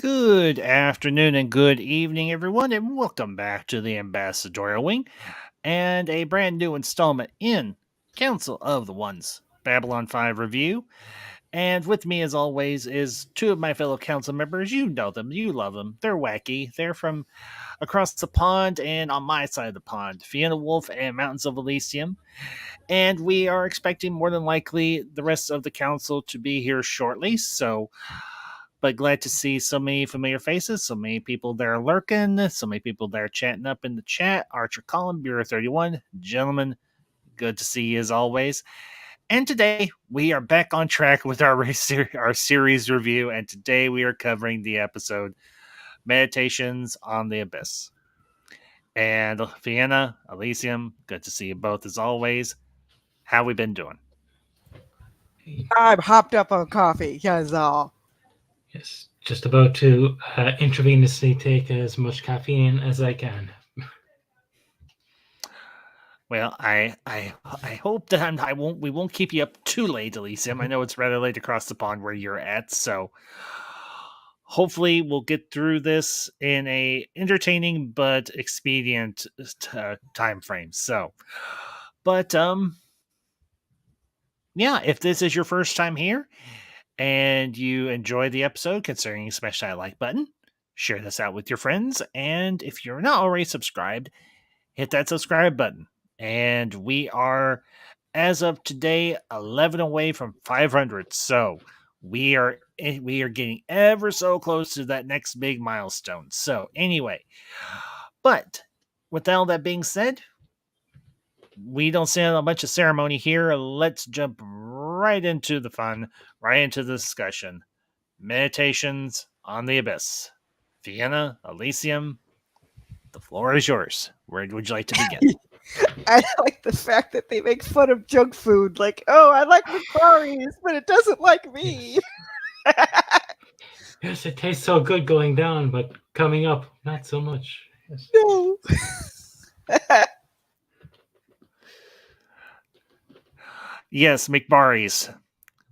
Good afternoon and good evening, everyone, and welcome back to the Ambassadorial Wing and a brand new installment in Council of the Ones Babylon 5 review. And with me, as always, is two of my fellow council members. You know them, you love them. They're wacky. They're from across the pond and on my side of the pond, Fiona Wolf and Mountains of Elysium. And we are expecting more than likely the rest of the council to be here shortly. But glad to see so many familiar faces, so many people there lurking, so many people there chatting up in the chat. Archer Collin, Bureau 31, gentlemen, good to see you as always. And today we are back on track with our series review, and today we are covering the episode Meditations on the Abyss. And Vienna, Elysium, good to see you both as always. How we been doing? I'm hopped up on coffee because Yes, just about to intravenously take as much caffeine as I can. Well, I hope that we won't keep you up too late, Elysium. I know it's rather late across the pond where you're at, so hopefully we'll get through this in a entertaining but expedient time frame. But yeah, if this is your first time here and you enjoy the episode, considering you smash that like button, share this out with your friends, and if you're not already subscribed, hit that subscribe button. And we are, as of today, 11 away from 500. So we are getting ever so close to that next big milestone. So anyway, but with all that being said, we don't see a bunch of ceremony here. Let's jump right into the fun, right into the discussion. Meditations on the Abyss. Vienna, Elysium, the floor is yours. Where would you like to begin? I like the fact that they make fun of junk food. Like, oh, I like McFlurries, but it doesn't like me. Yes, it tastes so good going down, but coming up, not so much. Yes. No. Yes, McBarry's.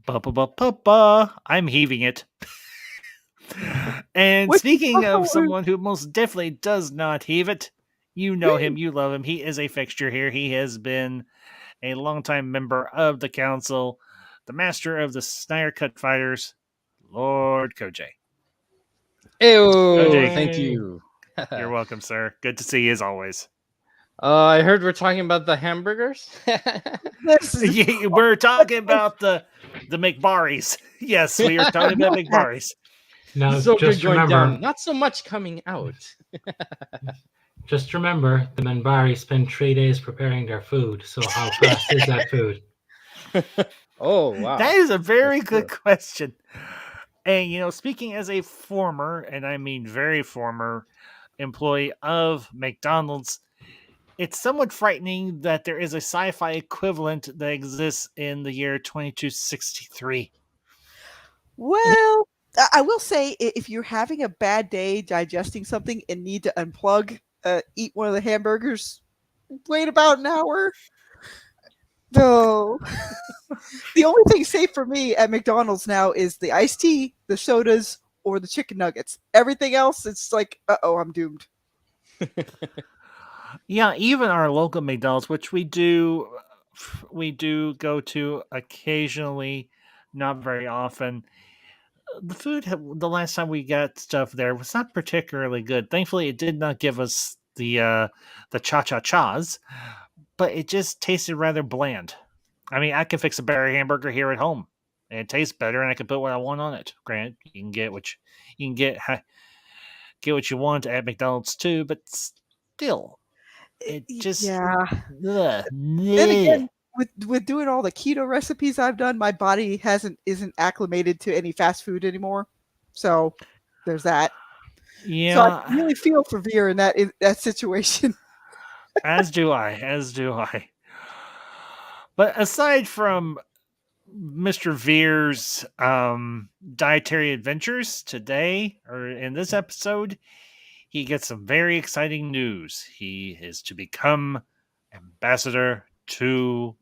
Ba-ba-ba-ba-ba. I'm heaving it. And speaking of someone who most definitely does not heave it, you know him, you love him. He is a fixture here. He has been a longtime member of the council, the master of the Snyder Cut Fighters, Lord Koj. Ew, thank you. You're welcome, sir. Good to see you as always. I heard we're talking about the hamburgers. Yeah, we're talking about the McBarries. Yes, we are talking about McBarries. Now, so just good going remember, down, not so much coming out. Just remember, the Minbari spend 3 days preparing their food. So how fast is that food? Oh, wow. That is a very good question. And, speaking as a former, and I mean very former, employee of McDonald's, it's somewhat frightening that there is a sci-fi equivalent that exists in the year 2263. Well, I will say if you're having a bad day digesting something and need to unplug, eat one of the hamburgers, wait about an hour. No. The only thing safe for me at McDonald's now is the iced tea, the sodas, or the chicken nuggets. Everything else, it's like, uh-oh, I'm doomed. Yeah, even our local McDonald's, which we do go to occasionally, not very often. The food, the last time we got stuff there was not particularly good. Thankfully, it did not give us the cha-cha-chas, but it just tasted rather bland. I mean, I can fix a better hamburger here at home, and it tastes better, and I can put what I want on it. Grant, you can get what you want at McDonald's too, but still, it just Then again, with doing all the keto recipes I've done, my body isn't acclimated to any fast food anymore. So there's that. Yeah, so I really feel for Veer in that situation. As do I. But aside from Mr. Veer's dietary adventures today, or in this episode, he gets some very exciting news. He is to become ambassador to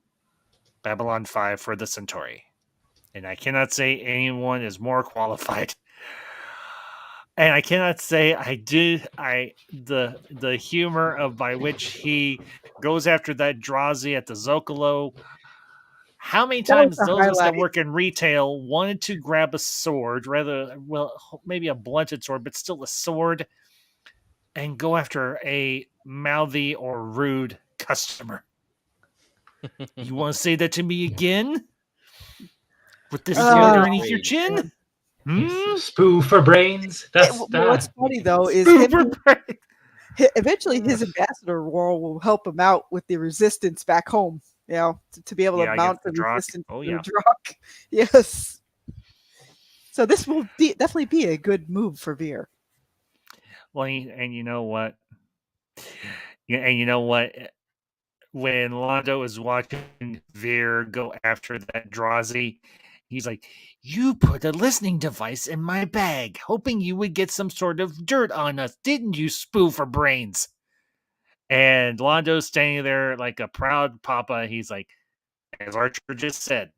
Babylon 5 for the Centauri. And I cannot say anyone is more qualified. And I cannot say I did. The humor of by which he goes after that Drazi at the Zocalo. How many That was times the those of us that highlight. work in retail wanted to grab a sword, rather, well, maybe a blunted sword, but still a sword, and go after a mouthy or rude customer? You want to say that to me again? With this He's sword Oh, underneath your afraid. chin? Yes, Hmm? spoo for brains. That's What's that. funny though is him. Super brain. Eventually, his ambassador role will help him out with the resistance back home. You know, to be able Yeah, to against mount the the Drock. resistance Oh, to the yeah. Drock. Yes. So this will definitely be a good move for Veer. Well, and you know what? Yeah, and you know what? When Londo is watching Veer go after that Drazi, he's like, "You put a listening device in my bag, hoping you would get some sort of dirt on us, didn't you, spoo for brains?" And Londo's standing there like a proud papa. He's like, as Archer just said,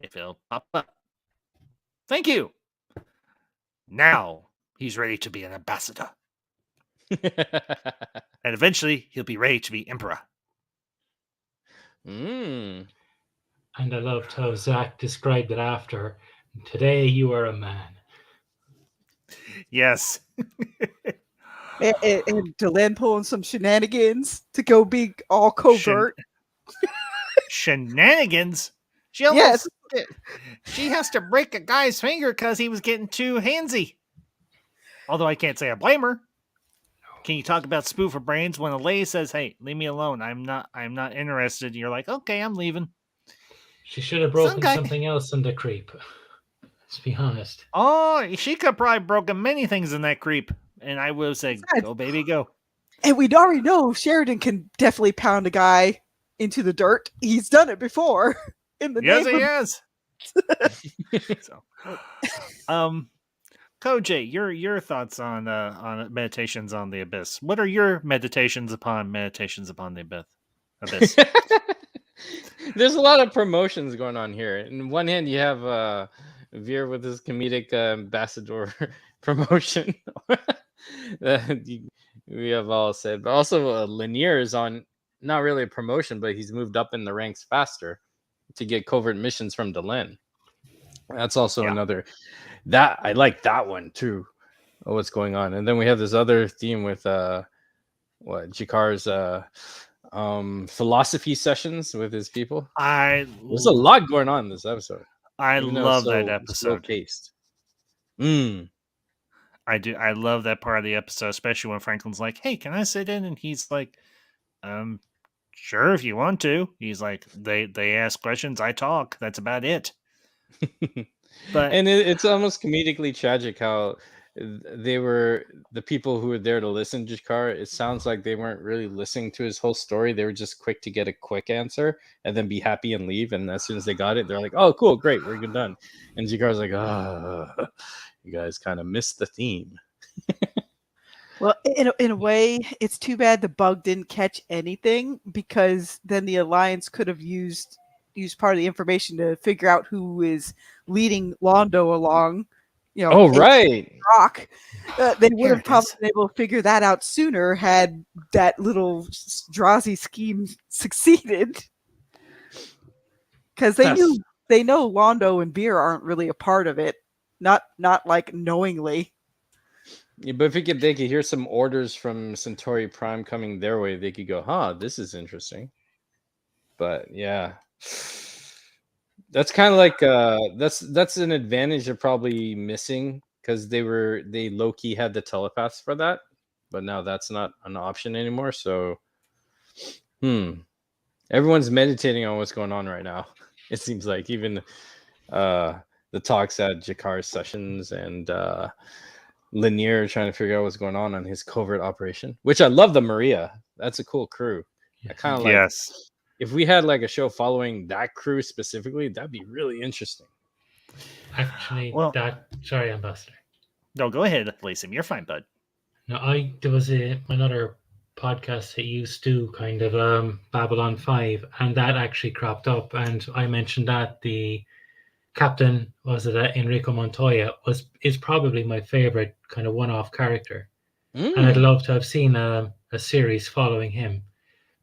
if it'll pop up. Thank you. Now he's ready to be an ambassador. And eventually he'll be ready to be emperor. Mm. And I loved how Zach described it after. Today you are a man. Yes. And Delenn pulling some shenanigans to go be all Shen- covert. shenanigans. She Yes. almost she has to break a guy's finger because he was getting too handsy. Although I can't say I blame her. Can you talk about spoof for brains when a lady says, "Hey, leave me alone. I'm not interested." And you're like, "Okay, I'm leaving." She should have Some broken guy. something else in the creep. Let's be honest. Oh, she could have probably broken many things in that creep, and I would say, Besides, "Go, baby, go." and we already know Sheridan can definitely pound a guy into the dirt. He's done it before in the Yes, name he of. is. So, Koj, your thoughts on meditations on the abyss? What are your meditations upon the abyss? There's a lot of promotions going on here. On one hand, you have Veer with his comedic ambassador promotion that we have all said, but also Lenner is on not really a promotion, but he's moved up in the ranks faster to get covert missions from Delenn. That's also Yeah. another that I like that one too. What's going on? And then we have this other theme with Jakar's philosophy sessions with his people. There's a lot going on in this episode, I even though it's love that so slow episode. paced. I do. I love that part of the episode, especially when Franklin's like, "Hey, can I sit in?" And he's like, sure, if you want to." He's like, "They ask questions, I talk. That's about it." But And it's almost comedically tragic how they were the people who were there to listen to Jakar. It sounds like they weren't really listening to his whole story. They were just quick to get a quick answer and then be happy and leave. And as soon as they got it, they're like, "Oh, cool, great, we're good done." And Jakar's like, "Ah, you guys kind of missed the theme." Well, in a way, it's too bad the bug didn't catch anything, because then the Alliance could have used part of the information to figure out who is leading Londo along. You know, Oh, right. Rock. They would Here have it probably is. been able to figure that out sooner had that little Drazi scheme succeeded. Because they know Londo and Beer aren't really a part of it, not like knowingly. Yeah, but if they could hear some orders from Centauri Prime coming their way, they could go, "Huh, this is interesting." But yeah, that's kind of like that's an advantage they're probably missing because they low key had the telepaths for that, but now that's not an option anymore. So, everyone's meditating on what's going on right now. It seems like even the talks at Jakar's sessions and Lenner trying to figure out what's going on his covert operation, which I love the Maria. That's a cool crew. I kind of like Yes. if we had like a show following that crew specifically, that'd be really interesting. Actually, Well, sorry, Ambassador. no, go ahead, Lacey. You're fine, bud. No, there was another podcast that used to kind of Babylon 5, and that actually cropped up, and I mentioned that the Captain, was it Enrico Montoya, is probably my favorite kind of one-off character. And I'd love to have seen a series following him,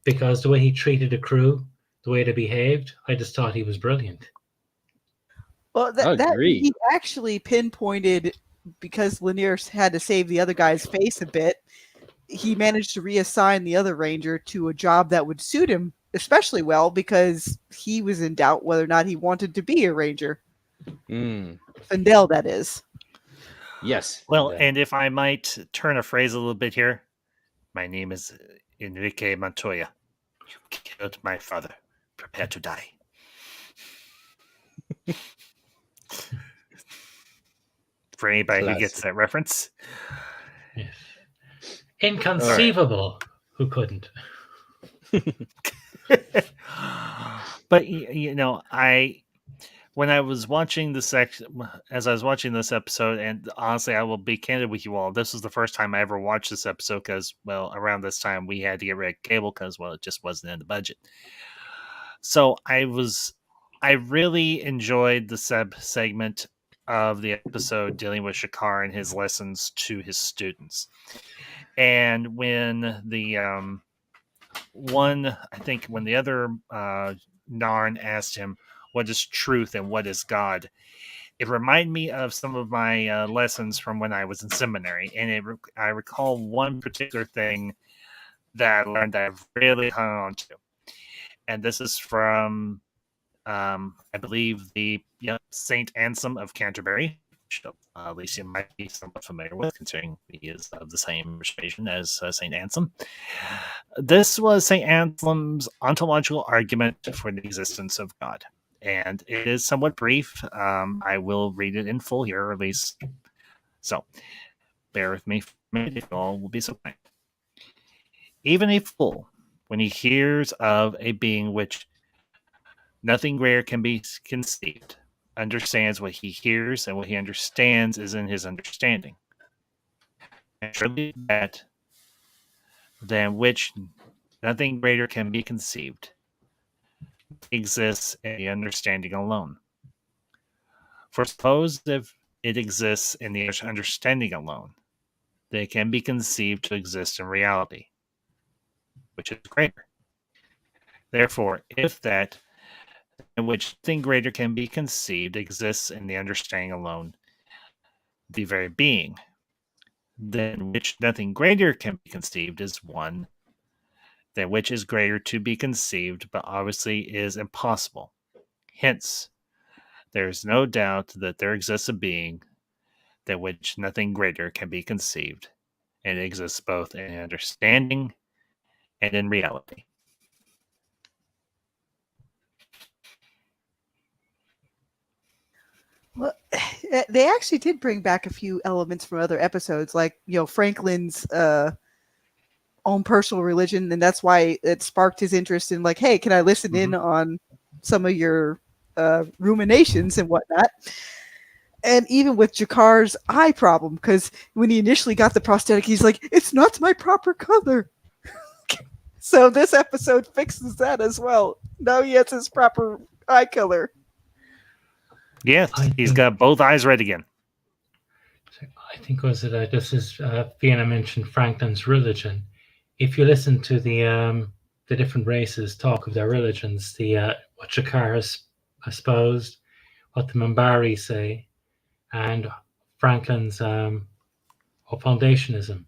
because the way he treated the crew, the way they behaved, I just thought he was brilliant. Well, I that agree. he actually pinpointed, because Lenner had to save the other guy's face a bit. He managed to reassign the other ranger to a job that would suit him especially well, because he was in doubt whether or not he wanted to be a ranger. Findel, that is. Yes. Well, and if I might turn a phrase a little bit here, my name is Enrique Montoya. You killed my father. Prepare to die. For anybody who gets that reference. Yes. Inconceivable. Right. Who couldn't? But when I was watching this as I was watching this episode, and honestly, I will be candid with you all, this was the first time I ever watched this episode, because, well, around this time we had to get rid of cable because, well, it just wasn't in the budget. So I really enjoyed the segment of the episode dealing with Shakar and his lessons to his students. And when the when the other Narn asked him, what is truth and what is God, it reminded me of some of my lessons from when I was in seminary. And I recall one particular thing that I learned that I've really hung on to. And this is from, I believe, the Saint Anselm of Canterbury, which at least you might be somewhat familiar with, considering he is of the same persuasion as Saint Anselm. This was Saint Anselm's ontological argument for the existence of God, and it is somewhat brief. I will read it in full here, or at least so. Bear with me for a minute, if you all will be so kind. Even a fool, when he hears of a being which nothing greater can be conceived, understands what he hears, and what he understands is in his understanding. And surely that than which nothing greater can be conceived exists in the understanding alone. For suppose if it exists in the understanding alone, then it can be conceived to exist in reality, which is greater. Therefore, if that in which nothing greater can be conceived exists in the understanding alone, the very being, than which nothing greater can be conceived is one, than which is greater to be conceived, but obviously is impossible. Hence, there is no doubt that there exists a being than which nothing greater can be conceived, and it exists both in understanding and in reality. Well, they actually did bring back a few elements from other episodes, like Franklin's own personal religion, and that's why it sparked his interest in, like, hey, can I listen in on some of your ruminations and whatnot? And even with Jakar's eye problem, because when he initially got the prosthetic, he's like, it's not my proper color. So this episode fixes that as well. Now he has his proper eye color. Yes, he's got both eyes red again. I think this is Vienna mentioned Franklin's religion. If you listen to the different races talk of their religions, what Shakar has espoused, what the Minbari say, and Franklin's foundationism,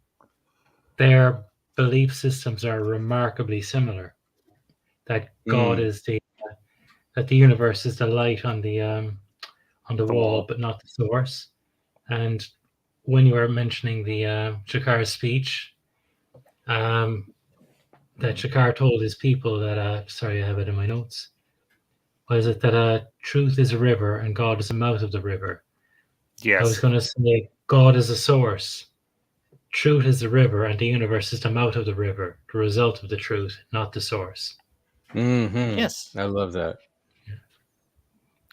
their belief systems are remarkably similar. That God is that the universe is the light on the wall, but not the source. And when you were mentioning the Shakar speech, that Shakar told his people that, sorry, I have it in my notes, was it that truth is a river and God is the mouth of the river? Yes. I was going to say God is a source, truth is the river, and the universe is the mouth of the river, the result of the truth, not the source. Mm-hmm. Yes. I love that.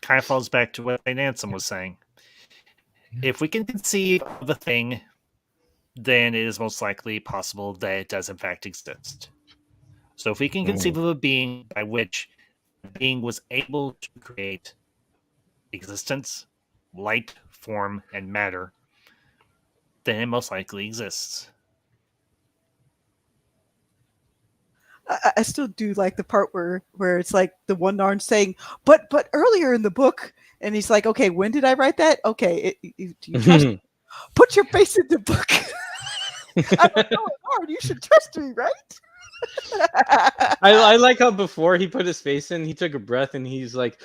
Kind of falls back to what St. Anselm was saying. If we can conceive of a thing, then it is most likely possible that it does in fact exist. So if we can conceive of a being by which the being was able to create existence, light, form, and matter, then it most likely exists. I still do like the part where it's like the one Narn saying, but earlier in the book, and he's like, okay, when did I write that? Okay, do you trust me? Put your face in the book. I don't know, Narn, you should trust me, right? I like how before he put his face in, he took a breath and he's like,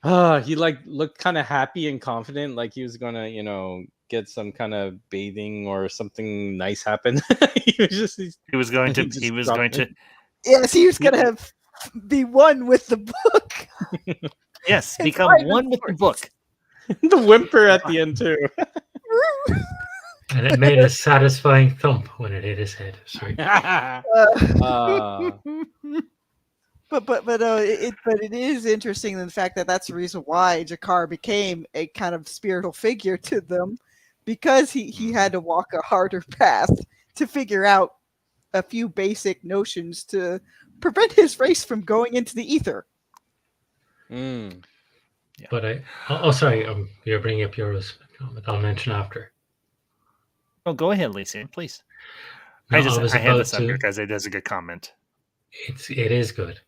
he like looked kind of happy and confident, like he was gonna, get some kind of bathing or something nice happen. he was just He was going to. he just He was dropped going to. it. Yes, he was gonna be one with the book. Yes, And become find one with the book. the whimper at the end too. And it made a satisfying thump when it hit his head. Sorry. But it is interesting in the fact that that's the reason why Jakar became a kind of spiritual figure to them, because he had to walk a harder path to figure out a few basic notions to prevent his race from going into the ether. Mm. But sorry, you're bringing up yours. I'll mention after. Oh, go ahead, Lisa, please. No, I had this up here because it is a good comment. It is good.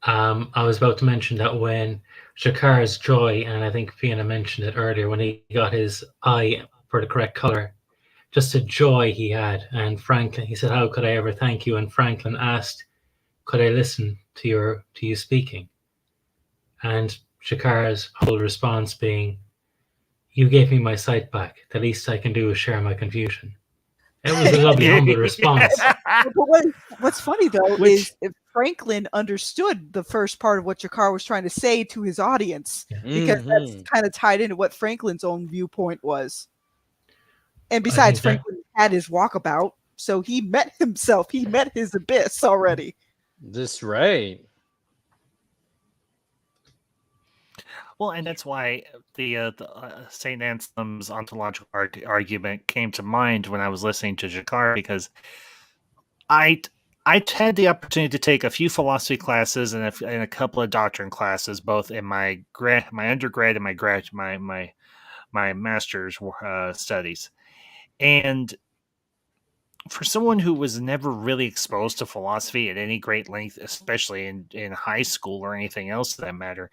I was about to mention that when Jakar's joy, and I think Fiona mentioned it earlier, when he got his eye for the correct color, just a joy he had. And Franklin, he said, "How could I ever thank you?" And Franklin asked, "Could I listen to you speaking?" And Jakar's whole response being, "You gave me my sight back. The least I can do is share my confusion." It was a lovely, humble response. But what's funny though is if Franklin understood the first part of what Jakar was trying to say to his audience, because that's kind of tied into what Franklin's own viewpoint was. And besides, Franklin had his walkabout, so he met himself. He met his abyss already. That's right. Well, and that's why the Saint Anselm's ontological argument came to mind when I was listening to Jakar, because I had the opportunity to take a few philosophy classes and a couple of doctrine classes, both in my undergrad and my master's studies. And for someone who was never really exposed to philosophy at any great length, especially in high school or anything else for that matter,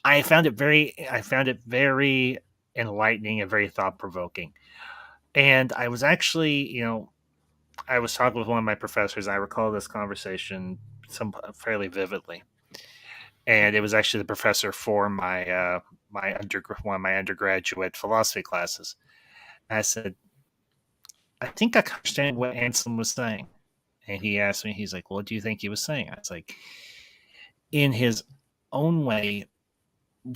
I found it very enlightening and very thought provoking. And I was actually, I was talking with one of my professors. I recall this conversation fairly vividly, and it was actually the professor for one of my undergraduate philosophy classes. And I said, "I think I understand what Anselm was saying." And he asked me, he's like, "What do you think he was saying?" I was like, "In his own way,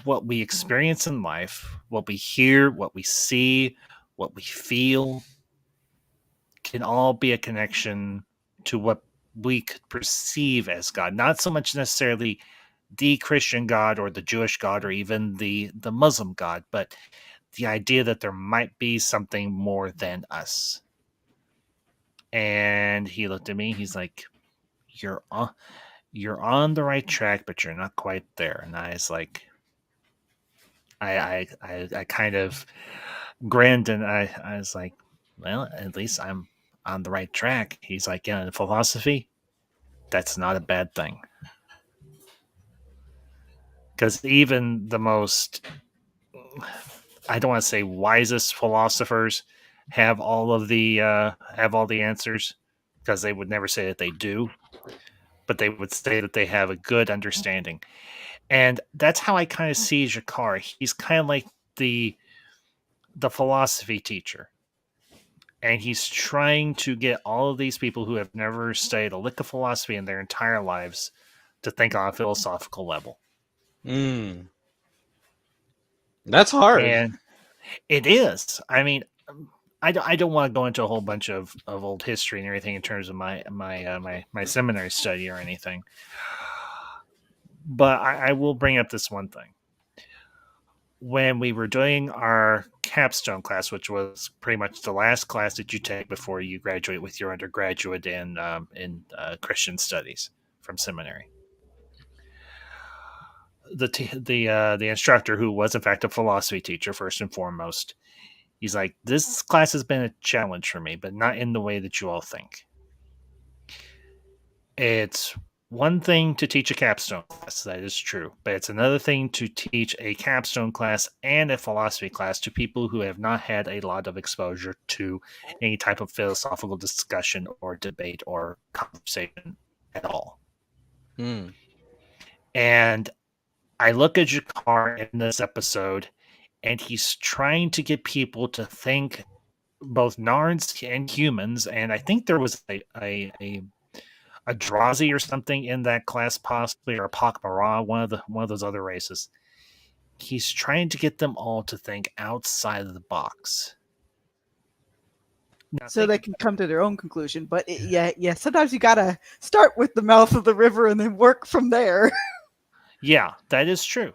what we experience in life, what we hear, what we see, what we feel, can all be a connection to what we could perceive as God. Not so much necessarily the Christian God or the Jewish God or even the Muslim God, but the idea that there might be something more than us." And he looked at me, he's like, you're on the right track, but you're not quite there. And I was like, I kind of grinned, and I was like, well, at least I'm on the right track. He's like, yeah, in philosophy, that's not a bad thing. Because even the most, I don't want to say wisest philosophers have all the answers, because they would never say that they do, but they would say that they have a good understanding. And that's how I kind of see Jakar. He's kind of like the philosophy teacher. And he's trying to get all of these people who have never studied a lick of philosophy in their entire lives to think on a philosophical level. That's hard. And it is. I mean, I don't want to go into a whole bunch of old history and everything in terms of my seminary study or anything. But I will bring up this one thing. When we were doing our capstone class, which was pretty much the last class that you take before you graduate with your undergraduate in Christian studies from seminary, the instructor, who was in fact a philosophy teacher first and foremost, he's like, this class has been a challenge for me, but not in the way that you all think. It's one thing to teach a capstone class, that is true, but it's another thing to teach a capstone class and a philosophy class to people who have not had a lot of exposure to any type of philosophical discussion or debate or conversation at all. Hmm. And I look at Jakar in this episode, and he's trying to get people to think, both Narns and humans, and I think there was a Drazi or something in that class, possibly, or a Pakmara, one of those other races. He's trying to get them all to think outside of the box. Now, so they can come to their own conclusion. But yeah, sometimes you gotta start with the mouth of the river and then work from there. Yeah, that is true.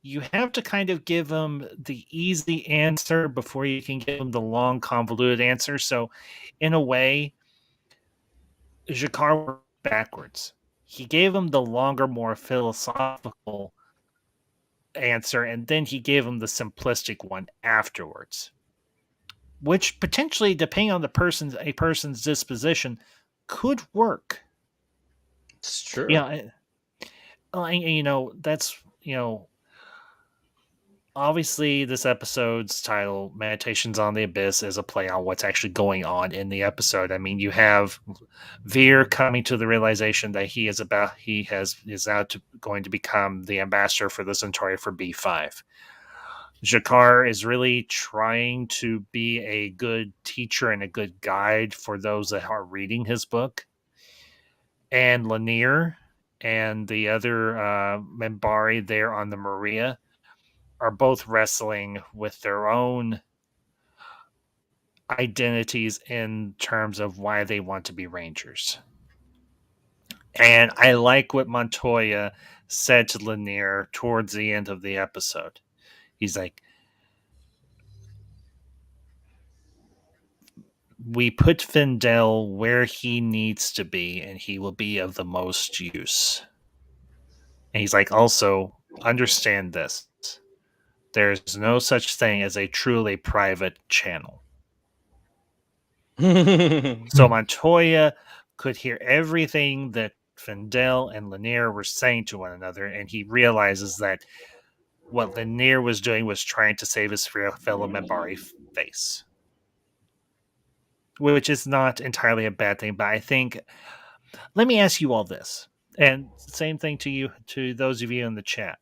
You have to kind of give them the easy answer before you can give them the long, convoluted answer. So, in a way, Jakar worked backwards. He gave him the longer, more philosophical answer, and then he gave him the simplistic one afterwards, which potentially, depending on a person's disposition, could work. It's true. Yeah, that's obviously this episode's title, "Meditations on the Abyss," is a play on what's actually going on in the episode. I mean, you have Veer coming to the realization that is now going to become the ambassador for the Centauri for B5. Jakar is really trying to be a good teacher and a good guide for those that are reading his book. And Lenner and the other Membari there on the Maria are both wrestling with their own identities in terms of why they want to be Rangers. And I like what Montoya said to Lenner towards the end of the episode. He's like, we put Findel where he needs to be, and he will be of the most use. And he's like, also, understand this. There's no such thing as a truly private channel. So Montoya could hear everything that Findel and Lenner were saying to one another, and he realizes that what Lenner was doing was trying to save his fellow Membari face. Which is not entirely a bad thing, but I think, let me ask you all this, and same thing to those of you in the chat.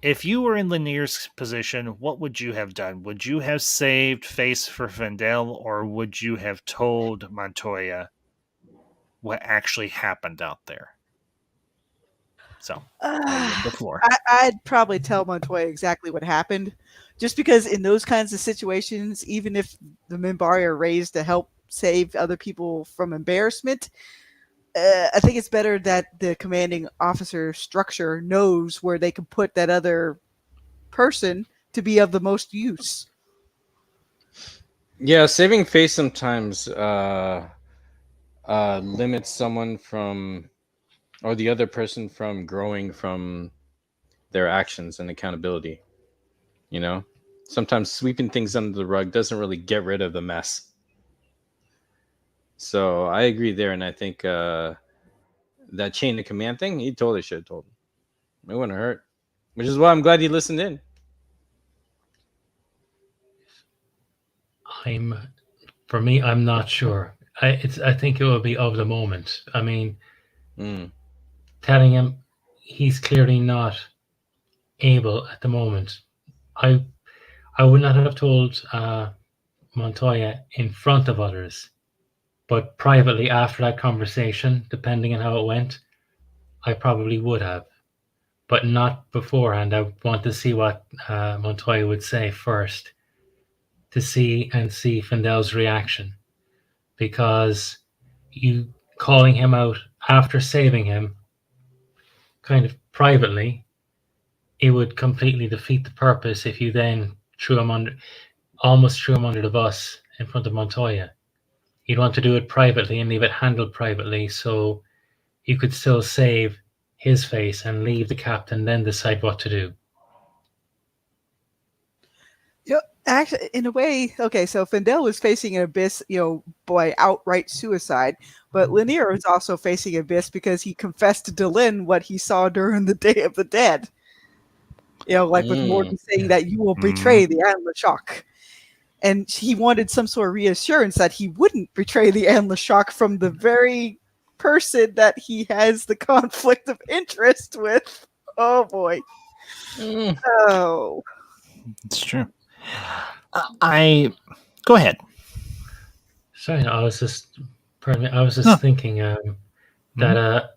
If you were in Lenner's position, what would you have done? Would you have saved face for Findel, or would you have told Montoya what actually happened out there? So, the floor. I'd probably tell Montoya exactly what happened, just because in those kinds of situations, even if the Minbari are raised to help save other people from embarrassment, I think it's better that the commanding officer structure knows where they can put that other person to be of the most use. Yeah, saving face sometimes limits someone from, or the other person from, growing from their actions and accountability. Sometimes sweeping things under the rug doesn't really get rid of the mess. So I agree there, and I think that chain of command thing, he totally should have told him. It wouldn't hurt, which is why I'm glad he listened in. I'm not sure. I think it will be of the moment. I mean, telling him he's clearly not able at the moment. I would not have told Montoya in front of others, but privately after that conversation, depending on how it went, I probably would have, but not beforehand. I want to see what Montoya would say first, to see Findel's reaction, because you calling him out after saving him kind of privately, it would completely defeat the purpose if you then almost threw him under the bus in front of Montoya. You'd want to do it privately and leave it handled privately, so you could still save his face and leave the captain, then decide what to do. Actually, in a way, okay, so Fendel was facing an abyss, by outright suicide, but Lenner is also facing an abyss because he confessed to Delin what he saw during the Day of the Dead. Like with Morgan saying that you will betray the Anlashok. And he wanted some sort of reassurance that he wouldn't betray the Anlashok from the very person that he has the conflict of interest with. Oh boy. Oh. It's true. Go ahead. Sorry, I was just thinking that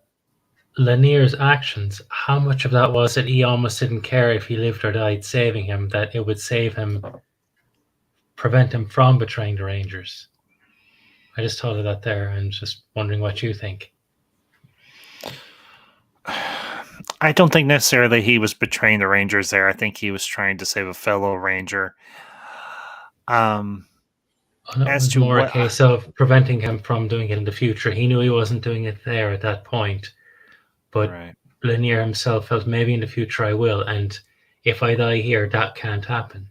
Lenier's actions, how much of that was that he almost didn't care if he lived or died saving him, that it would save him, prevent him from betraying the Rangers. I just thought of that there and just wondering what you think. I don't think necessarily he was betraying the Rangers there. I think he was trying to save a fellow Ranger. It was more a case of preventing him from doing it in the future. He knew he wasn't doing it there at that point, but Lenner himself felt maybe in the future I will, and if I die here, that can't happen,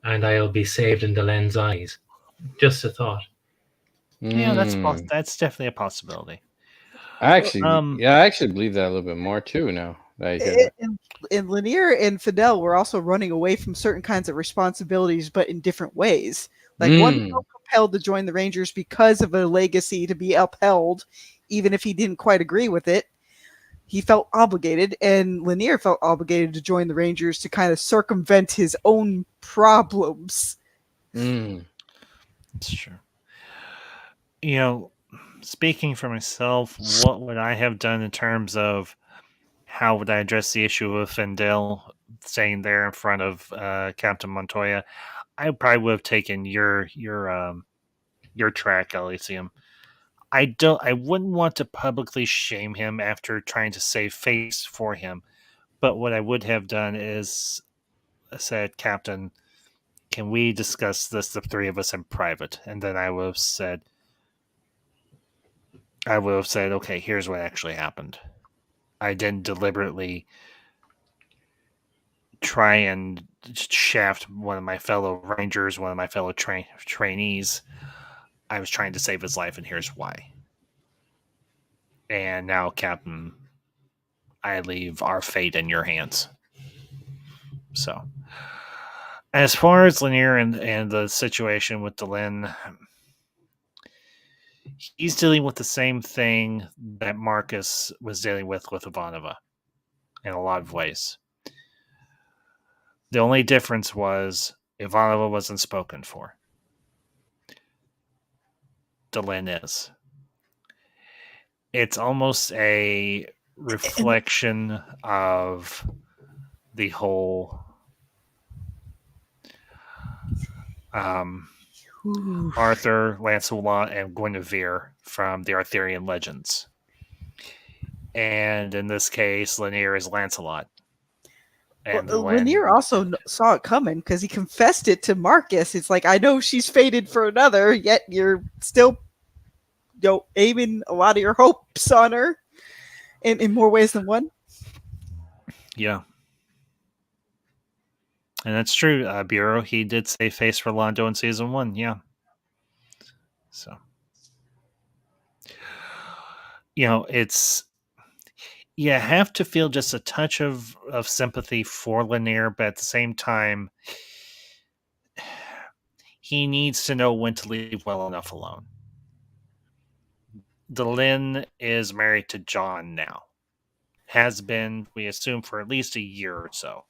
and I'll be saved in Delen's eyes. Just a thought. Yeah, that's definitely a possibility. I actually believe that a little bit more too now. And Lenner and Fidel were also running away from certain kinds of responsibilities, but in different ways. Like one felt compelled to join the Rangers because of a legacy to be upheld, even if he didn't quite agree with it. He felt obligated, and Lenner felt obligated to join the Rangers to kind of circumvent his own problems. That's true. Speaking for myself, what would I have done in terms of how would I address the issue of Fendel staying there in front of Captain Montoya? I probably would have taken your track, Elysium. I wouldn't want to publicly shame him after trying to save face for him, but what I would have done is said, Captain, can we discuss this, the three of us, in private? And then I would have said, okay, here's what actually happened. I didn't deliberately try and shaft one of my fellow Rangers, one of my fellow trainees. I was trying to save his life, and here's why. And now, Captain, I leave our fate in your hands. So, as far as Lenner and the situation with Delin, he's dealing with the same thing that Marcus was dealing with Ivanova in a lot of ways. The only difference was Ivanova wasn't spoken for. Delin is. It's almost a reflection of the whole Arthur, Lancelot, and Guinevere from the Arthurian legends. And in this case, Lenner is Lancelot. And Lenner also saw it coming because he confessed it to Marcus. It's like, I know she's fated for another, yet you're still aiming a lot of your hopes on her in more ways than one. Yeah. And that's true, Bureau. He did save face for Londo in season 1, yeah. So, it's... You have to feel just a touch of sympathy for Lenner, but at the same time, he needs to know when to leave well enough alone. Delin is married to John now. Has been, we assume, for at least a year or so.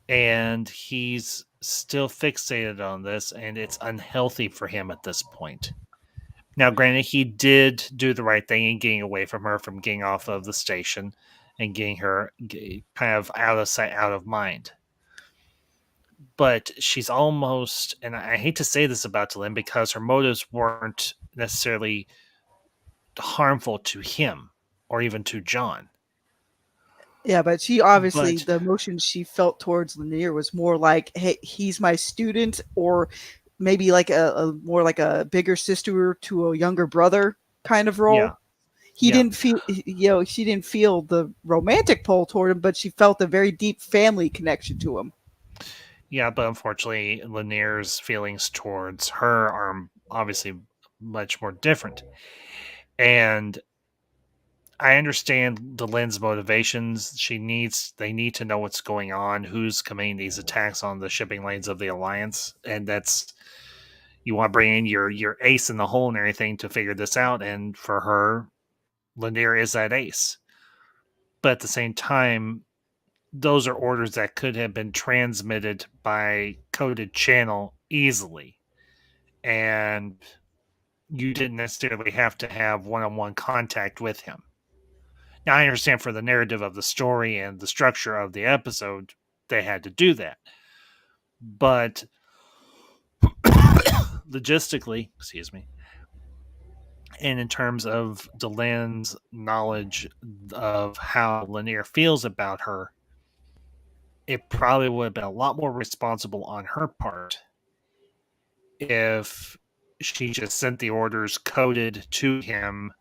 And he's still fixated on this, and it's unhealthy for him at this point. Now, granted, he did do the right thing in getting away from her, from getting off of the station and getting her kind of out of sight, out of mind. But she's almost, and I hate to say this about Delin because her motives weren't necessarily harmful to him or even to John. Yeah, but she obviously, the emotion she felt towards Lenner was more like, hey, he's my student, or maybe like a more like a bigger sister to a younger brother kind of role. he Yeah. didn't feel, she didn't feel the romantic pull toward him, but she felt a very deep family connection to him. Yeah, but unfortunately, Lanier's feelings towards her are obviously much more different. And I understand Delenn's motivations. They need to know what's going on, who's committing these attacks on the shipping lanes of the Alliance, and that's you want to bring in your ace in the hole and everything to figure this out. And for her, Lanier is that ace. But at the same time, those are orders that could have been transmitted by coded channel easily, and you didn't necessarily have to have one-on-one contact with him. Now, I understand for the narrative of the story and the structure of the episode, they had to do that. But logistically, excuse me, and in terms of Delenn's knowledge of how Lanier feels about her, it probably would have been a lot more responsible on her part if she just sent the orders coded to him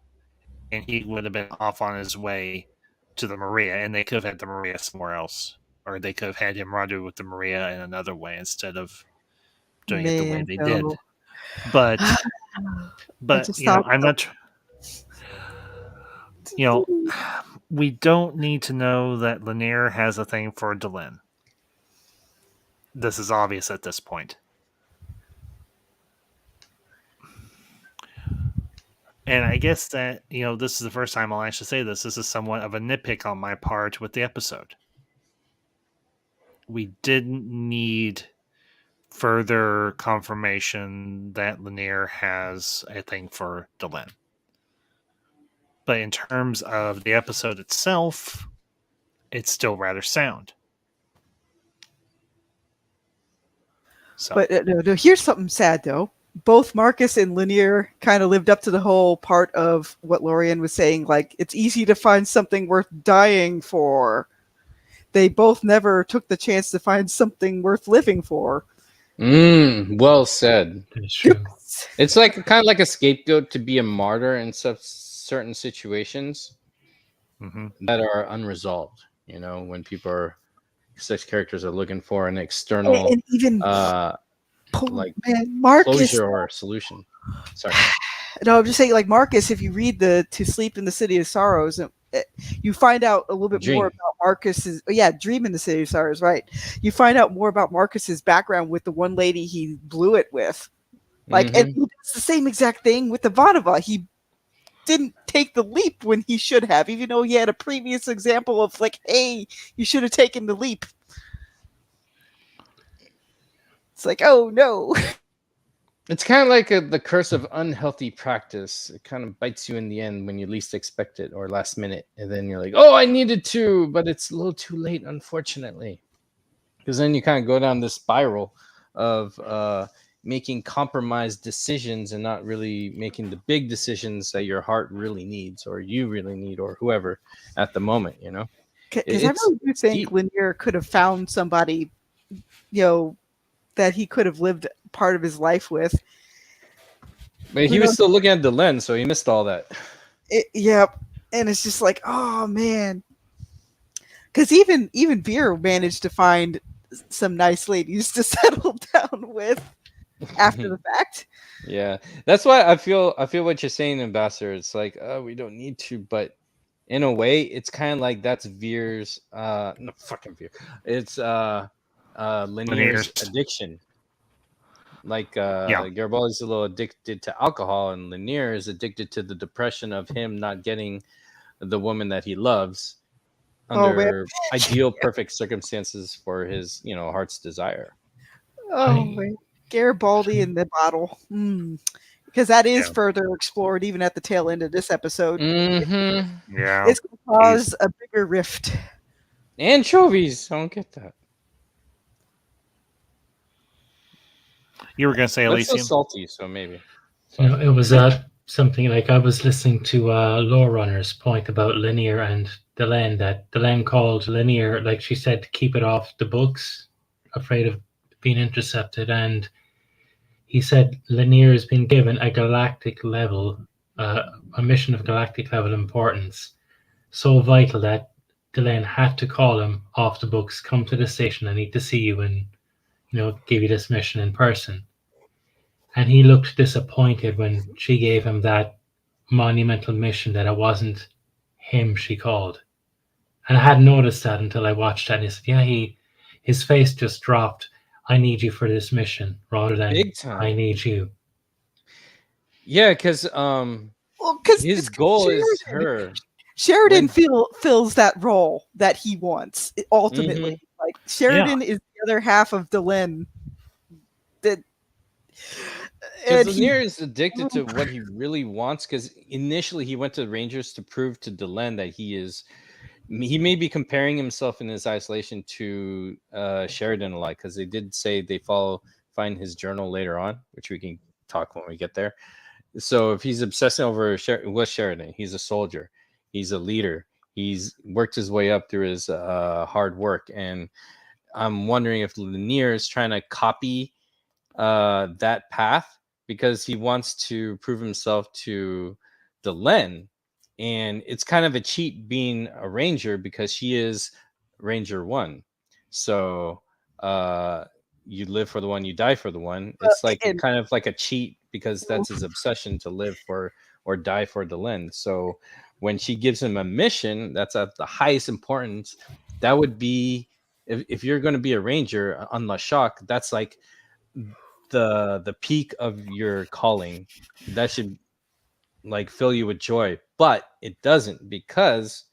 and he would have been off on his way to the Maria, and they could have had the Maria somewhere else. Or they could have had him rendezvous with the Maria in another way instead of doing it the way they did. But I'm not. We don't need to know that Lanier has a thing for Delenn. This is obvious at this point. And I guess that, this is the first time I'll actually say this. This is somewhat of a nitpick on my part with the episode. We didn't need further confirmation that Lanier has a thing for Delenn. But in terms of the episode itself, it's still rather sound. So. But no, here's something sad, though. Both Marcus and Lanier kind of lived up to the whole part of what Lorian was saying, like, it's easy to find something worth dying for. They both never took the chance to find something worth living for. Well said. That's true. It's like kind of like a scapegoat to be a martyr in certain situations that are unresolved. When people are such characters are looking for an external and even Marcus, closure or solution. Sorry. No, I'm just saying, like Marcus, if you read the To Sleep in the City of Sorrows, you find out a little bit more about Marcus's Dream in the City of Sorrows, right? You find out more about Marcus's background with the one lady he blew it with. Like, and he does the same exact thing with Ivanova. He didn't take the leap when he should have, even though he had a previous example of like, hey, you should have taken the leap. It's like, oh no. It's kind of like the curse of unhealthy practice. It kind of bites you in the end when you least expect it or last minute. And then you're like, oh, I needed to, but it's a little too late, unfortunately. Because then you kind of go down this spiral of making compromised decisions and not really making the big decisions that your heart really needs or you really need or whoever at the moment, Because I really do think Lanier could have found somebody, that he could have lived part of his life with. But he was still looking at Delenn, so he missed all that. Yep. And it's just like, oh man. Because even Veer managed to find some nice ladies to settle down with after the fact. Yeah. That's why I feel what you're saying, Ambassador. It's like, we don't need to, but in a way, it's kind of like that's Veer's no fucking Veer. It's Lanier's addiction. Like Garibaldi's a little addicted to alcohol, and Lanier is addicted to the depression of him not getting the woman that he loves under ideal, perfect circumstances for his, heart's desire. Oh man, Garibaldi in the bottle, because that is further explored even at the tail end of this episode. Mm-hmm. Yeah, it's going to cause a bigger rift. Anchovies, I don't get that. You were going to say Elysium? That's so salty, so maybe. It was something like I was listening to Lore Runner's point about Lanier and Delenn, that Delenn called Lanier, like she said, to keep it off the books, afraid of being intercepted. And he said Lanier has been given a galactic level a mission of galactic level importance, so vital that Delenn had to call him off the books, come to the station, I need to see you and give you this mission in person. And he looked disappointed when she gave him that monumental mission that it wasn't him she called. And I hadn't noticed that until I watched that. And he said, yeah, his face just dropped. I need you for this mission rather than Big time. I need you. Yeah, because his goal is her. Sheridan fills that role that he wants ultimately. Mm-hmm. Like Sheridan is the other half of Delenn. That because Lenner is addicted to what he really wants. Because initially he went to Rangers to prove to Delenn that he may be comparing himself in his isolation to Sheridan a lot, because they did say they find his journal later on, which we can talk when we get there. So if he's obsessing over with Sheridan, he's a soldier, he's a leader, he's worked his way up through his hard work, and I'm wondering if Lenner is trying to copy that path because he wants to prove himself to Delenn. And it's kind of a cheat being a ranger because she is Ranger 1. So you live for the one, you die for the one. It's like kind of like a cheat because that's his obsession, to live for or die for Delenn. So when she gives him a mission that's at the highest importance, that would be, if you're going to be a ranger on La Shock, that's like the peak of your calling. That should like fill you with joy, but it doesn't, because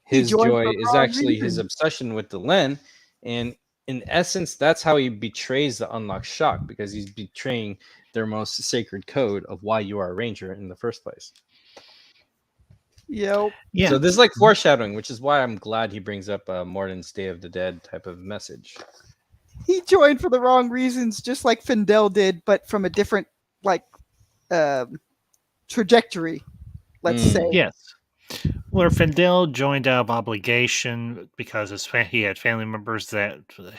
his joy is actually his obsession with Delenn, and in essence that's how he betrays the Unlocked Shock, because he's betraying their most sacred code of why you are a ranger in the first place. Yep. Yeah. So this is like foreshadowing, which is why I'm glad he brings up Morden's Day of the Dead type of message. He joined for the wrong reasons, just like Findel did, but from a different trajectory, let's say. Yes. Where Findel joined out of obligation because he had family members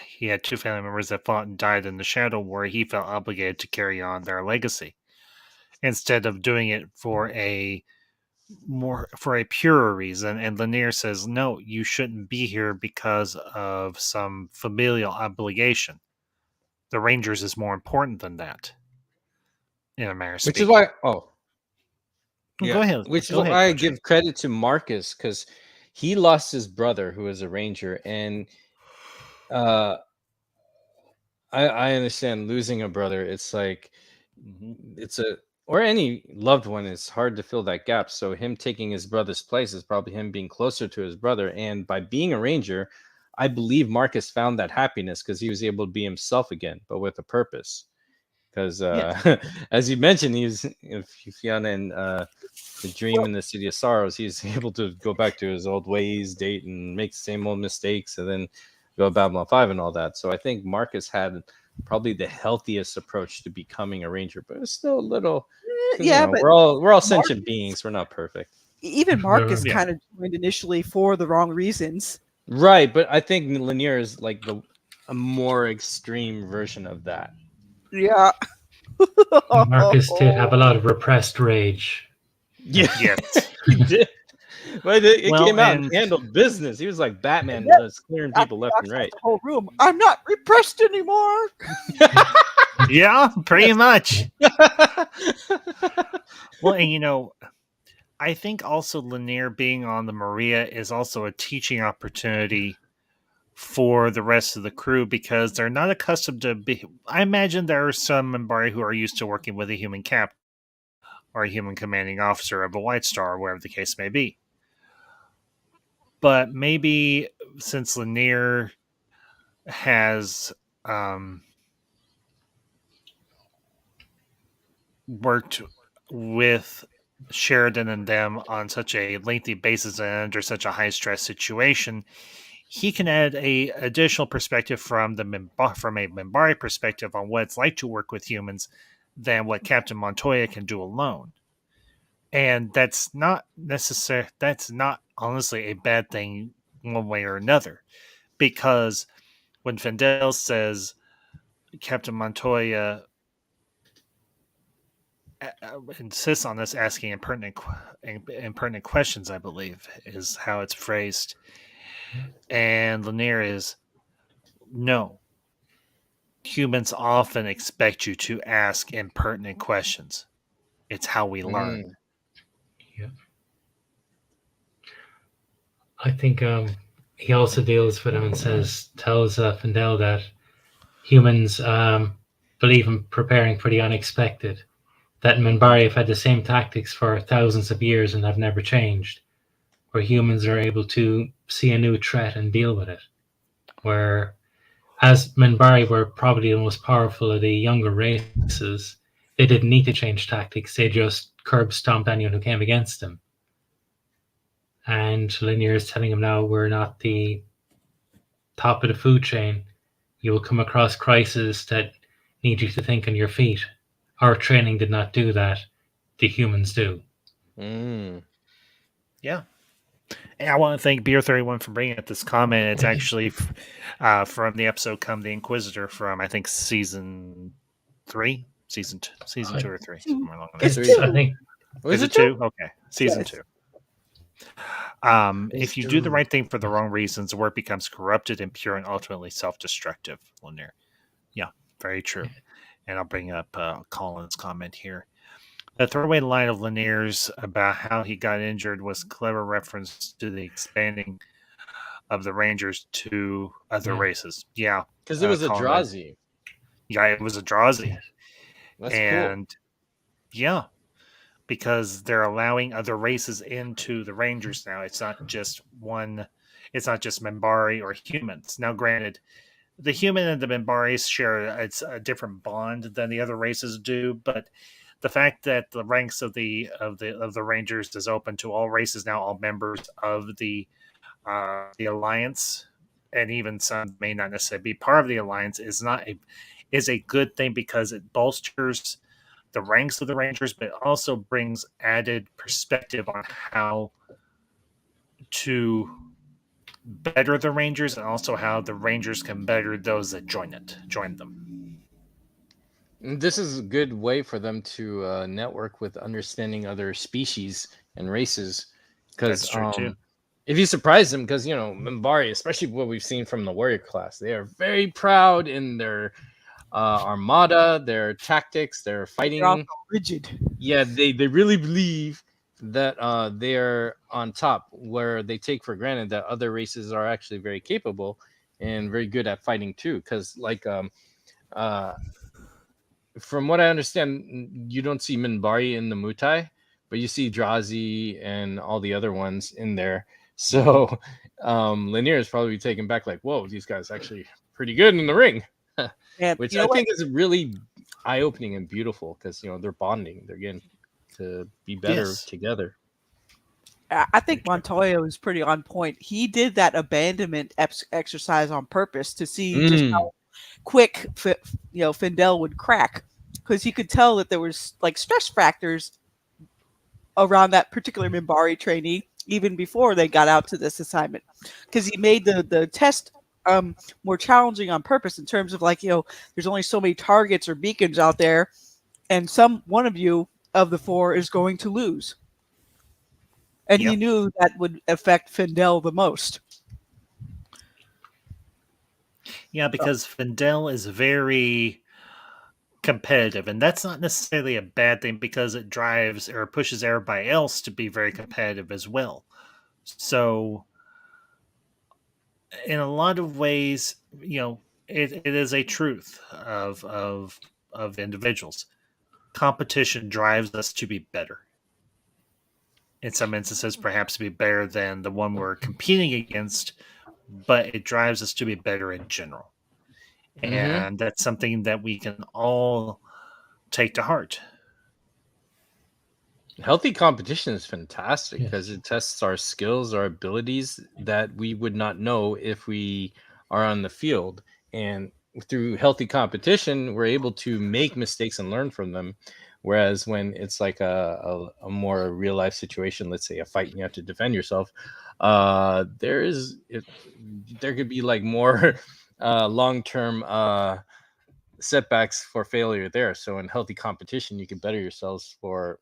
he had two family members that fought and died in the Shadow War. He felt obligated to carry on their legacy instead of doing it for a purer reason. And Lenner says, no, you shouldn't be here because of some familial obligation. The Rangers is more important than that. In a manner of speaking. Which is why, go ahead. Which is why I give credit to Marcus, because he lost his brother who was a ranger, and I understand losing a brother. It's like or any loved one, it's hard to fill that gap. So him taking his brother's place is probably him being closer to his brother, and by being a ranger, I believe Marcus found that happiness because he was able to be himself again, but with a purpose. Because as you mentioned, he's Fiona and the Dream in the City of Sorrows, he's able to go back to his old ways, date, and make the same old mistakes, and then go to Babylon 5 and all that. So I think Marcus had probably the healthiest approach to becoming a ranger, but it's still a little. But we're all sentient beings. We're not perfect. Even Marcus kind of joined initially for the wrong reasons. Right, but I think Lenner is like a more extreme version of that. Yeah. Marcus did have a lot of repressed rage. Yeah. Yes. He did. But it came out and handled business. He was like Batman, just clearing people left and right. The whole room. I'm not repressed anymore. Yeah, pretty much. Well, and I think also Lenner being on the Maria is also a teaching opportunity for the rest of the crew, because they're not accustomed to I imagine there are some Minbari who are used to working with a human captain or a human commanding officer of a White Star, or whatever the case may be. But maybe since Lenner has worked with Sheridan and them on such a lengthy basis and under such a high stress situation, he can add a additional perspective from a Minbari perspective on what it's like to work with humans than what Captain Montoya can do alone. And that's not necessary. That's not honestly a bad thing one way or another, because when Findel says Captain Montoya insists on us asking impertinent questions, I believe, is how it's phrased. And Lenner is, no, humans often expect you to ask impertinent questions. It's how we learn. Yeah. I think he also deals with him and tells Findel that humans believe in preparing for the unexpected. That Minbari have had the same tactics for thousands of years and have never changed. Where humans are able to see a new threat and deal with it. Where, as Minbari were probably the most powerful of the younger races, they didn't need to change tactics. They just curb stomped anyone who came against them. And Lenner is telling him now we're not the top of the food chain. You will come across crises that need you to think on your feet. Our training did not do that. The humans do. Yeah. And I want to thank Beer 31 for bringing up this comment. It's actually from the episode "Come the Inquisitor" from, I think, season 3, season 2 or 3. Somewhere along It's those. two. I think Is it 2? Okay, season Yes. 2. If you do the right thing for the wrong reasons, the work becomes corrupted, impure, and ultimately self-destructive. Lenner. Yeah, very true. And I'll bring up Colin's comment here. The throwaway line of Lenner's about how he got injured was clever reference to the expanding of the Rangers to other races. Yeah, because it was a Colin, Drazi. yeah, it was a Drazi, That's and yeah, because they're allowing other races into the Rangers now. It's not just one. It's not just Minbari or humans. Now, granted, the human and the Minbaris share it's a different bond than the other races do, but the fact that the ranks of the Rangers is open to all races now, all members of the alliance, and even some may not necessarily be part of the alliance, is a good thing because it bolsters the ranks of the Rangers, but it also brings added perspective on how to better the Rangers, and also how the Rangers can better those that join them. This is a good way for them to network with understanding other species and races. Because That's true too. if you surprise them, because Minbari, especially what we've seen from the warrior class, they are very proud in their armada, their tactics, their fighting. They're also rigid. Yeah, they really believe that they are on top, where they take for granted that other races are actually very capable and very good at fighting too. Because from what I understand, you don't see Minbari in the Mutai, but you see Drazi and all the other ones in there. So Lenner is probably taken back, like, whoa, these guys actually pretty good in the ring. And Which you know I what? think is really eye-opening and beautiful, because they're bonding, they're getting to be better Yes. together. I think Montoya was pretty on point. He did that abandonment exercise on purpose to see just how quick Findel would crack, because he could tell that there was like stress factors around that particular Minbari trainee even before they got out to this assignment, because he made the test more challenging on purpose in terms of there's only so many targets or beacons out there, and one of you of the 4 is going to lose. And he knew that would affect Findel the most. Yeah, because Findel is very competitive, and that's not necessarily a bad thing because it drives or pushes everybody else to be very competitive as well. So, in a lot of ways, it is a truth of individuals. Competition drives us to be better. In some instances, perhaps to be better than the one we're competing against, but it drives us to be better in general. And that's something that we can all take to heart. Healthy competition is fantastic because it tests our skills, our abilities that we would not know if we are on the field. And through healthy competition, we're able to make mistakes and learn from them. Whereas when it's like a more real life situation, let's say a fight and you have to defend yourself, there could be like more long term setbacks for failure there. So in healthy competition, you can better yourselves for,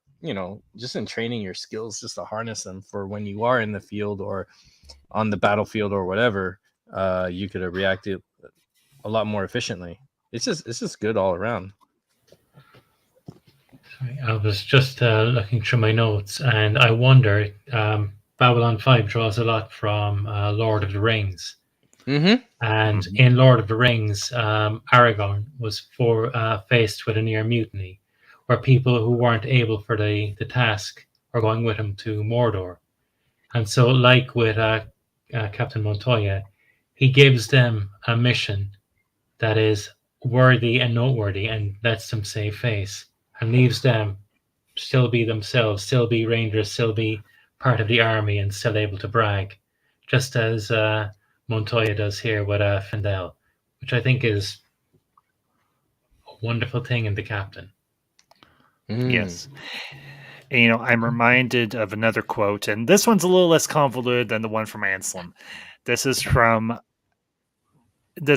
just in training your skills, just to harness them for when you are in the field or on the battlefield or whatever. You could have reacted a lot more efficiently. It's just good all around. Sorry, I was just looking through my notes, and I wonder, Babylon 5 draws a lot from Lord of the Rings. Mm-hmm. And in Lord of the Rings, Aragorn was faced with a near mutiny, where people who weren't able for the task were going with him to Mordor. And so, like with Captain Montoya, he gives them a mission that is worthy and noteworthy and lets them save face and leaves them still be themselves, still be rangers, still be part of the army and still able to brag, just as Montoya does here with Findel, which I think is a wonderful thing in the captain. Yes. And, I'm reminded of another quote, and this one's a little less convoluted than the one from Anselm. This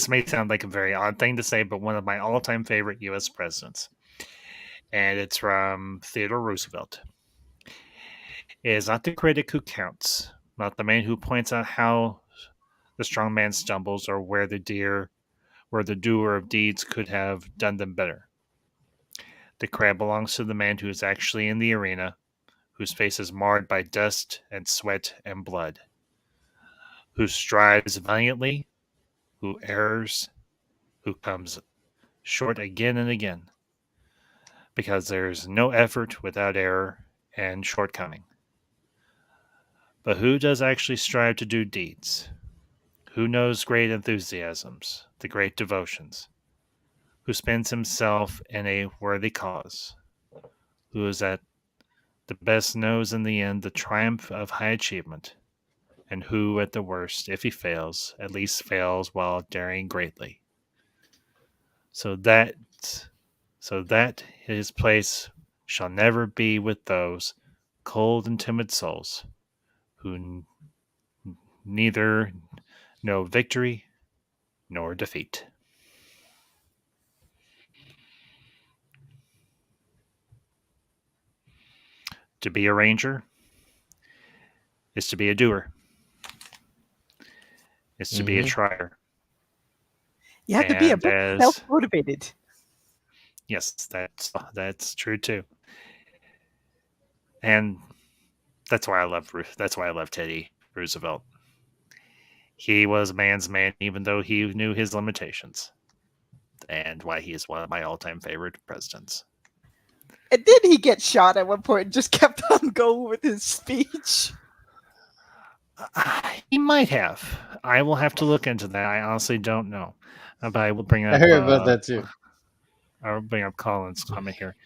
may sound like a very odd thing to say, but one of my all-time favorite U.S. presidents. And it's from Theodore Roosevelt. It is not the critic who counts, not the man who points out how the strong man stumbles or where the doer of deeds could have done them better. The credit belongs to the man who is actually in the arena, whose face is marred by dust and sweat and blood, who strives valiantly, who errs, who comes short again and again, because there is no effort without error and shortcoming. But who does actually strive to do deeds? Who knows great enthusiasms, the great devotions? Who spends himself in a worthy cause? Who is at the best knows in the end the triumph of high achievement? And who, at the worst, if he fails, at least fails while daring greatly? So that his place shall never be with those cold and timid souls who neither know victory nor defeat. To be a ranger is to be a doer. Is to be a trier. You have to be a And bit self-motivated. Yes, that's true too. And that's why I love Teddy Roosevelt. He was a man's man, even though he knew his limitations, and why he is one of my all-time favorite presidents. And then he gets shot at one point and just kept on going with his speech. He might have. I will have to look into that. I honestly don't know. But I will bring up. I heard about that too. I'll bring up Colin's comment here.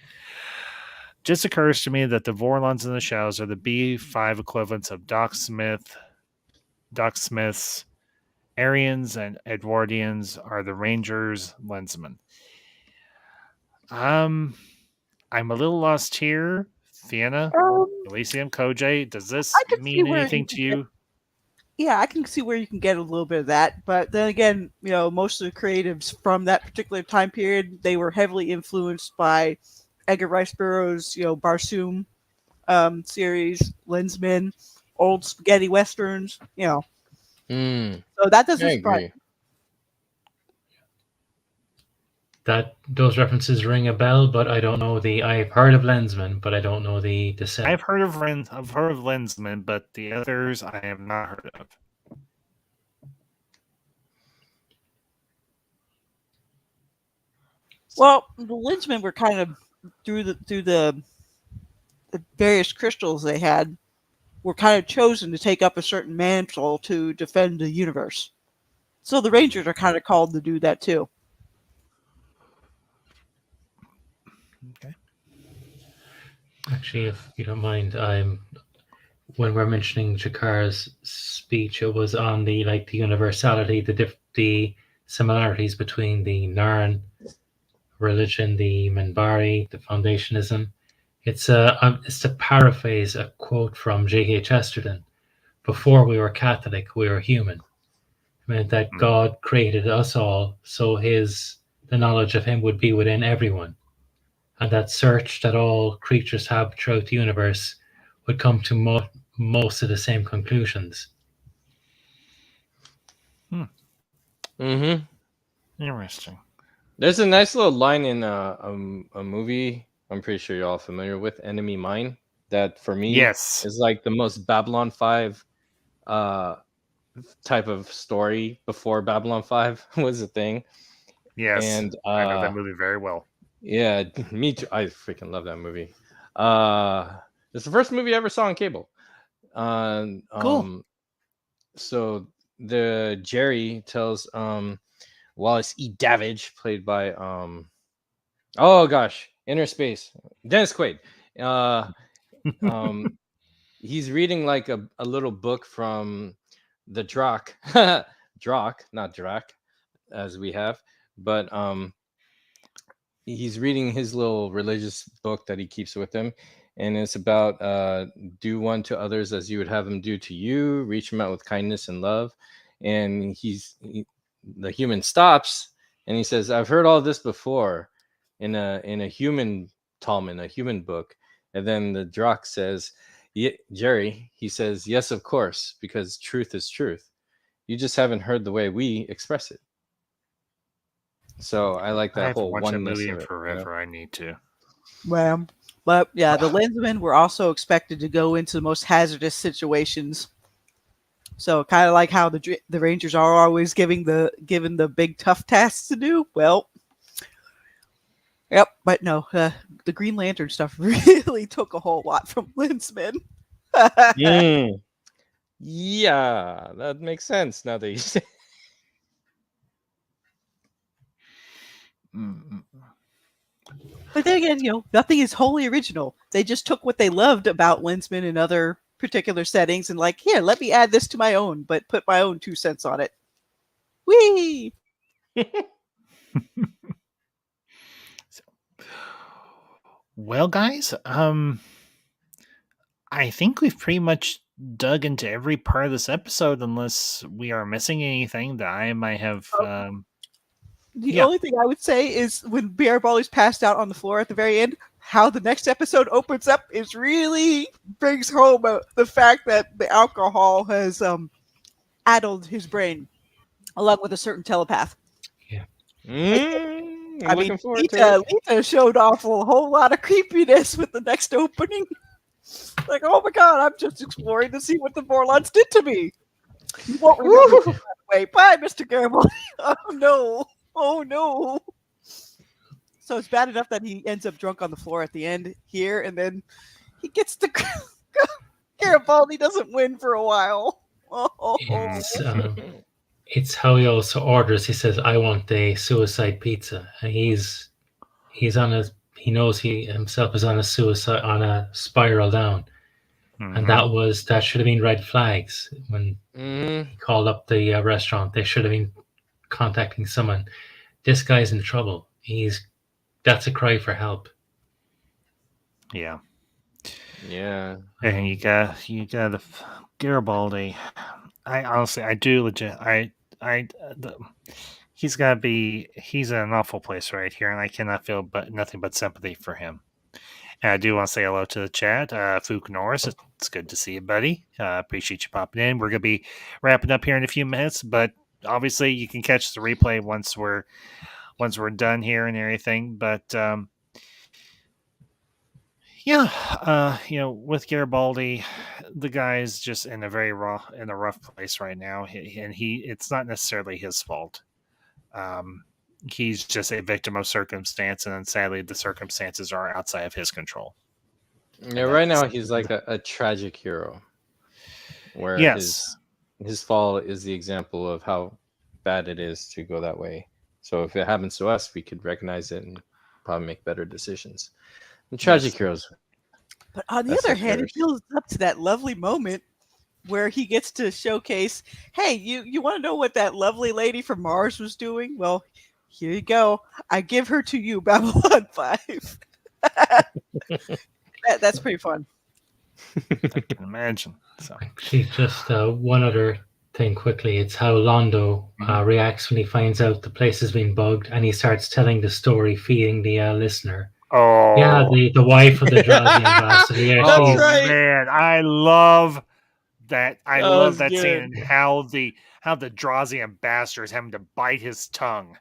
Just occurs to me that the Vorlons and the Shadows are the B5 equivalents of Doc Smith's Aryans, and Edwardians are the Rangers' Lensmen. I'm a little lost here. Fiona, Elysium, Koj, does this mean anything to you? Yeah, I can see where you can get a little bit of that. But then again, most of the creatives from that particular time period, they were heavily influenced by Edgar Rice Burroughs, Barsoom series, Lensman, old spaghetti westerns, So that doesn't surprise me. Those references ring a bell, but I don't know I've heard of Lensman, but I don't know the set. I've heard of Lensman, but the others I have not heard of. Well, the Lensmen were kind of through the various crystals they had, were kind of chosen to take up a certain mantle to defend the universe. So the Rangers are kind of called to do that too. Okay. Actually, if you don't mind, when we're mentioning Jakar's speech, it was on the universality, the similarities between the Narn religion, the Minbari, the Foundationism. It's to paraphrase a quote from J.K. Chesterton. Before we were Catholic, we were human. It meant that God created us all, so the the knowledge of him would be within everyone, and that search that all creatures have throughout the universe would come to most of the same conclusions. Mm-hmm. Interesting. There's a nice little line in a movie. I'm pretty sure you're all familiar with Enemy Mine. That for me Yes. is like the most Babylon 5 type of story before Babylon 5 was a thing. Yes. And I know that movie very well. yeah, me too. I freaking love that movie. It's the first movie I ever saw on cable. Cool. So the Jerry tells Wallace E. Davidge, played by oh gosh, Inner Space, Dennis Quaid. He's reading like a little book from the Drak, Drak, not Drak, as we have, but he's reading his little religious book that he keeps with him, and it's about do unto others as you would have them do to you, reach them out with kindness and love. And the human stops and he says, I've heard all this before in a human Talmud, a human book. And then the Drak says, Jerry, he says, yes, of course, because truth is truth. You just haven't heard the way we express it. So I like that I haven't whole watched that oneness movie of in it. forever. I need to. Well, but yeah, the Lensmen were also expected to go into the most hazardous situations. So kind of like how the Rangers are always given the big tough tasks to do. Well, yep, but no, the Green Lantern stuff really took a whole lot from Lensmen. Yeah, that makes sense now that you say. But then again, nothing is wholly original. They just took what they loved about Lensman in other particular settings and like, here, let me add this to my own, but put my own 2 cents on it. Whee! Well, guys, I think we've pretty much dug into every part of this episode, unless we are missing anything that I might have. The only thing I would say is when Bear Bally's passed out on the floor at the very end, how the next episode opens up is really brings home the fact that the alcohol has addled his brain, along with a certain telepath. Yeah. I'm looking forward to it. Lita showed off a whole lot of creepiness with the next opening. Like, oh my god, I'm just exploring to see what the Vorlons did to me. You won't remember that way. Bye, Mr. Garibaldi. Oh no. Oh no. So it's bad enough that he ends up drunk on the floor at the end here, and then he gets to Garibaldi doesn't win for a while. Oh. It's how he also orders. He says, "I want a suicide pizza," and he's on a. He knows he himself is on a spiral down, and that should have been red flags when he called up the restaurant. They should have been contacting someone. This guy's in trouble. That's a cry for help. Yeah. And you got the Garibaldi. I do legit. He's in an awful place right here, and I cannot feel nothing but sympathy for him. And I do want to say hello to the chat. Fook Norris, it's good to see you, buddy. Appreciate you popping in. We're going to be wrapping up here in a few minutes, but obviously you can catch the replay once we're done here and everything. But with Garibaldi, the guy's just in a rough place right now, and it's not necessarily his fault. He's just a victim of circumstance, and sadly, the circumstances are outside of his control. Yeah, right now he's like a tragic hero, where his fall is the example of how bad it is to go that way. So if it happens to us, we could recognize it and probably make better decisions. And tragic heroes. But on the other hand, it builds up to that lovely moment where he gets to showcase, hey, you want to know what that lovely lady from Mars was doing? Well, here you go. I give her to you, Babylon 5. That's pretty fun. I can imagine. So she's just one other thing quickly. It's how Londo reacts when he finds out the place has been bugged, and he starts telling the story, feeding the listener. Oh, Yeah, the wife of the Drazi ambassador. Yeah, That's she's right. man, I love that. I That love was that scene good. and how the Drazi ambassador is having to bite his tongue.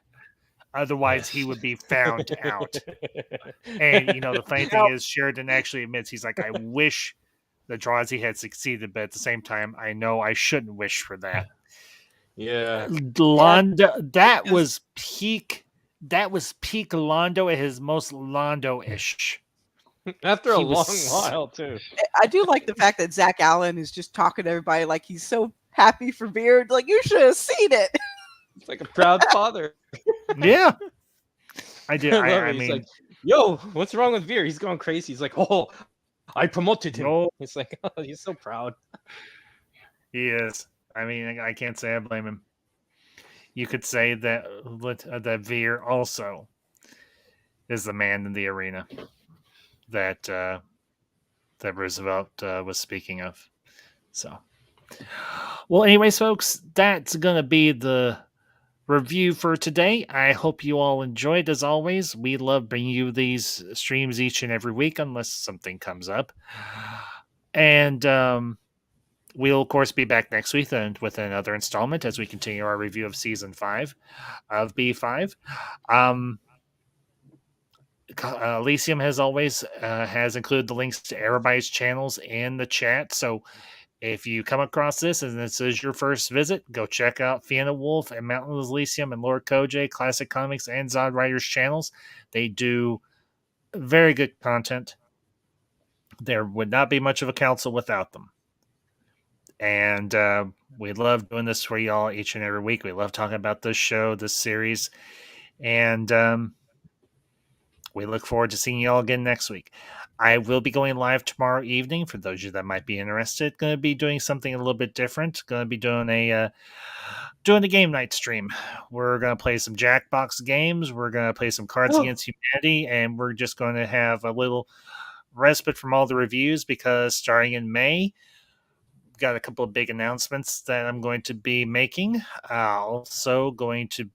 Otherwise, he Yes. would be found out. And the funny thing is, Sheridan actually admits he's like, I wish the Drazi had succeeded, but at the same time, I know I shouldn't wish for that. Yeah. Londo, that was peak. That was peak Londo at his most Londo-ish. After a He long was- while too. I do like the fact that Zach Allen is just talking to everybody like he's so happy for Beard. Like, you should have seen it. It's like a proud father. Yeah, I did. I love I it. He's mean, like, yo, what's wrong with Veer? He's going crazy. He's like, oh, I promoted him. no, He's like, oh, he's so proud. he is. I mean, I can't say I blame him. You could say that that Veer also is the man in the arena that that Roosevelt was speaking of. So, well, anyways, folks, that's gonna be the review for today. I hope you all enjoyed. As always, we love bringing you these streams each and every week, unless something comes up. And we'll, of course, be back next week with another installment as we continue our review of Season 5 of B5. Elysium, as always, has included the links to everybody's channels in the chat. So if you come across this and this is your first visit, go check out Fiona Wolf and Mountain Elysium and Lord Koj, Classic Comics, and Zod Riders channels. They do very good content. There would not be much of a council without them. And we love doing this for y'all each and every week. We love talking about this show, this series. And we look forward to seeing y'all again next week. I will be going live tomorrow evening for those of you that might be interested. Going to be doing something a little bit different. Going to be doing a game night stream. We're going to play some Jackbox games. We're going to play some Cards Against Humanity, and we're just going to have a little respite from all the reviews because starting in May, we've got a couple of big announcements that I'm going to be making. Also going to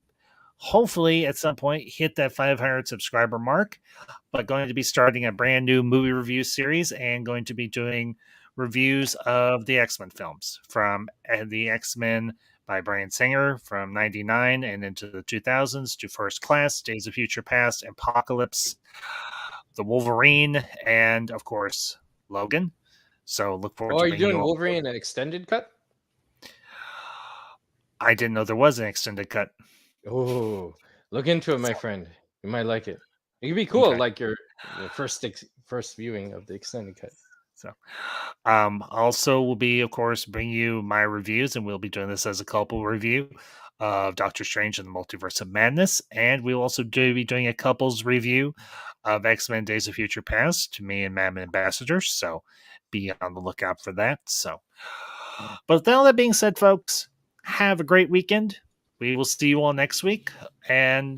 hopefully at some point hit that 500 subscriber mark, but going to be starting a brand new movie review series and going to be doing reviews of the X-Men films from the X-Men by Bryan Singer from 99 and into the 2000s to First Class, Days of Future Past, Apocalypse, the Wolverine, and of course Logan. So look forward to are you bringing doing you Wolverine an extended cut? I didn't know there was an extended cut. Oh, look into it, my friend. You might like it. It could be cool, Okay. like your first viewing of the extended cut. So, also will be, of course, bring you my reviews, and we'll be doing this as a couple review of Doctor Strange and the Multiverse of Madness, and we'll also be doing a couples review of X-Men: Days of Future Past to me and Madman Ambassadors. So, be on the lookout for that. So, but with all that being said, folks, have a great weekend. We will see you all next week, and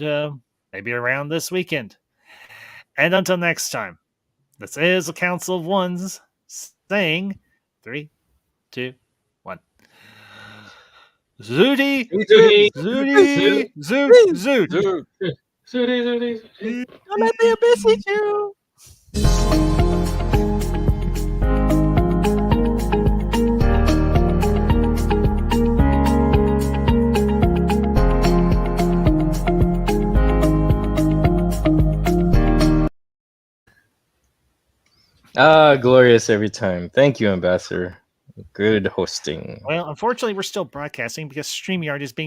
maybe around this weekend. And until next time, this is a Council of Ones saying 3, 2, 1. Zooty! Zooty! Zooty! Zoot! Zoot! Dude. Zooty. Don't let the abyss eat you. Glorious every time. Thank you, Ambassador. Good hosting. Well, unfortunately, we're still broadcasting because StreamYard is being